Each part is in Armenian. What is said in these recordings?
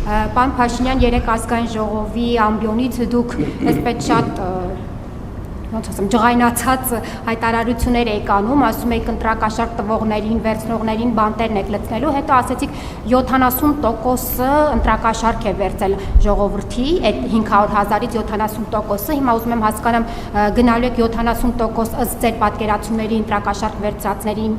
Պարոն Փաշինյան, երեք ազգային ժողովի ամբիոնից դուք այսպես շատ ջղայնացած հայտարարություններ եք անում, ասում եք ընտրակաշառք տվողներին, վերցնողներին բանտերն եք լցնելու, հետո ասեցիք 70%-ը ընտրակաշառք է վերցել ժողովրդի, այդ 500,000-ից 70%-ը, հիմա ուզում եմ հասկանամ, գնալու եք 70% ըստ ձեր պատկերացումների ընտրակաշառք վերցրածներին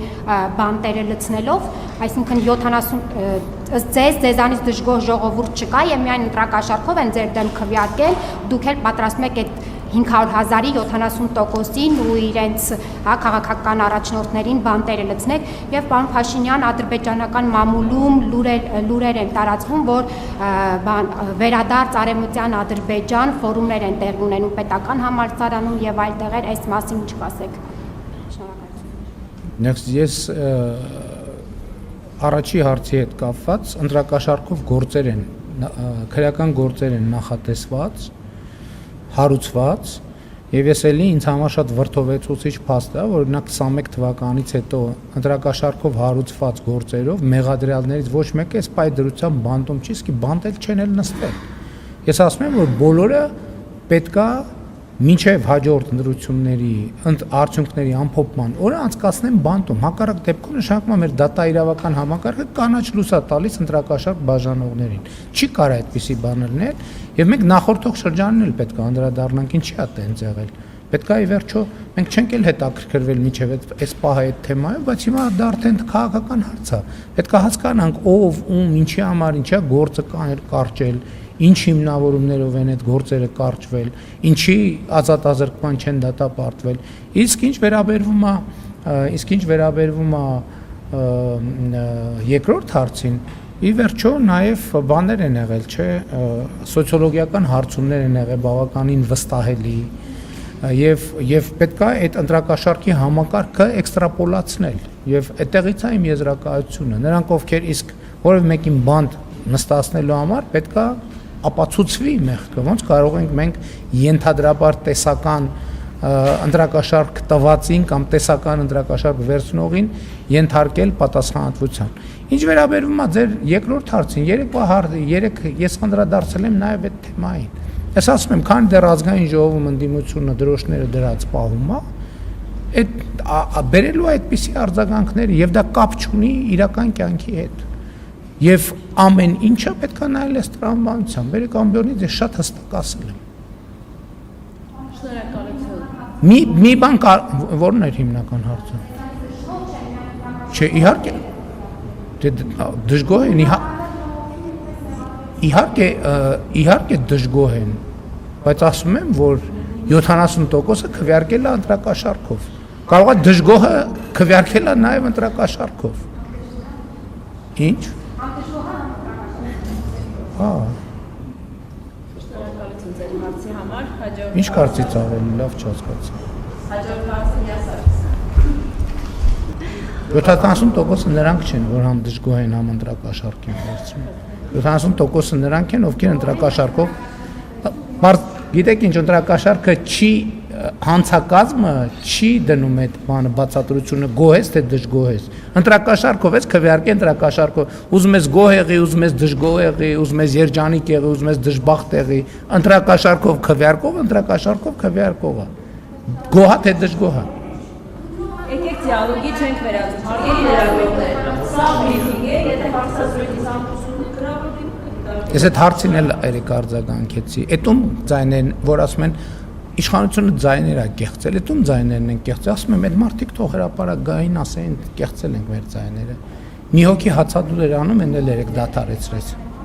բանտերը լցնելով, այսինքն 70 ըստ ձեզանից դժգոհ ժողովուրդ չկա եւ միայն ընտրակաշառքով են ձեր դեմ քվեարկել, դուք էլ պատրաստում եք այդ 500,000-ի 70%-ին ու իրենց քաղաքական առաջնորդներին բանտերը լցնեք եւ պարոն Փաշինյան ադրբեջանական մամուլում լուրեր են տարածվում, որ վերադարձ արևմտյան Ադրբեջան ֆորումներ են տեղի ունենում պետական համալսարանում եւ այլ տեղեր, այս մասին ինչ կասեք։ Շնորհակալություն։ Ես առաջի հարցի հետ կապված ընտրակաշառքով գործեր են, քրեական գործեր են նախատեսված, հարուցված եւ ես էլի ինձ համար շատ վրդովեցուցիչ փաստ է, որ օրինակ 21 թվականից հետո ընտրակաշառքով հարուցված գործերով մեղադրյալներից ոչ մեկը այս պայդրությամբ բանտում չի, իսկ բանտել չեն էլ նստել։ Ես ասում եմ, որ բոլորը պետքա մինչև հաջորդ ընտրությունների արդյունքների ամփոփման օրը անցկացնեն բանտում, հակառակ դեպքում նշանակում է մեր դատաիրավական համակարգը կանաչ լույս է տալիս ընտրակաշառք բաժանողներին։ Չի կարա այդպիսի բան լինել եւ մենք նախորդող շրջանին էլ պետք է անդրադառնանք, ինչի է տենց եղել։ Պետք է ի վերջո մենք չենք էլ հետաքրքրվել միջև այս պահը այդ թեմայով, բայց հիմա դա արդեն քաղաքական հարց է։ Պետք է հասկանանք ով, ում, ինչի համար, ինչա գործը կարճել, ինչ հիմնավորումներով են այդ գործերը կարճվել, ինչի ազատազրկման չեն դատապարտվել։ Իսկ ինչ վերաբերվում է երկրորդ հարցին, ի վերջո նաև բաներ են եղել, չէ, սոցիոլոգիական հարցումներ են եղել բավականին վստահելի եւ պետք է այդ ընտրակաշառքի համակարգը էքստրապոլացնել եւ այդտեղից է իմ եզրակացությունը։ Նրանք ովքեր իսկ որևէ մեկին բանտ նստացնելու համար պետք է ապացուցվի մեղքը, ոնց կարող ենք մենք ենթադրաբար տեսական ընտրակաշառք տվածին կամ տեսական ընտրակաշառք վերցնողին ենթարկել պատասխանատվության։ Ինչ վերաբերվում է ձեր երկրորդ հարցին, երեք ես անդրադարձել եմ նաև այդ թեմային։ Ես ասում եմ, քանի դեռ ազգային ժողովում ընդդիմությունը դրոշները դրած պահում է, այդ բերելու այդպիսի արձագանքները եւ դա կապ չունի իրական կյանքի հետ։ Եվ ամեն ինչը պետք է նայել այս տրամաբանությամբ, վերեք ամբիոնից ես շատ հստակ ասել եմ։ Շնորհակալություն։ Մի բան որն էր հիմնական հարցը։ Չէ, դժգոհ են, իհարկե դժգոհ են, բայց ասում եմ, որ 70%-ը քվեարկել է ընտրակաշառքով։ Կարող է դժգոհը քվեարկել է նաև ընտրակաշառքով։ Ինչ։ Հա։ Շնորհակալություն ձեր հարցի համար։ Հաջորդ Ինչ կարծիք ավելի լավ չհասկացա։ Հաջորդ հարցը Յասարից։ 70%-ը նրանք չեն, որ համ դժգոհ են, համ ընտրակաշառք են վերցնում։ 70%-ը նրանք են, ովքեր ընտրակաշառքով գիտեք ինչ, ընտրակաշառքը չի հանցակազմը չի դնում այդ բանը բացատրությունը գոհ ես թե դժգոհ ես։ Ընտրակաշառքով ես քվեարկի ընտրակաշառքով, ուզում ես գոհ եղի, ուզում ես դժգոհ եղի, ուզում ես երջանիկ եղի, ուզում ես դժբախտ եղի, ընտրակաշառքով քվեարկող, ընտրակաշառքով քվեարկողը։ Գոհա թե դժգոհա։ Եկեք դիալոգի չենք վերածում, հարգելի լրագրողներ։ Սա բրիֆինգ է, եթե հարցազրույցի զանգվածությունը գրավորվի։ Ես այդ հարցին էլ երեք արձագանքեցի։ Էդում ձայներն, որ ասում են իշխանությունը ձայներ է կեղծել, էդում ձայներն են կեղծել, ասում եմ, այդ մարդիկ թող հրապարակային ասեն, կեղծել ենք մեր ձայները։ Մի հոգի հացադուլ էր անում, են էլ երեք դադարեցրեց։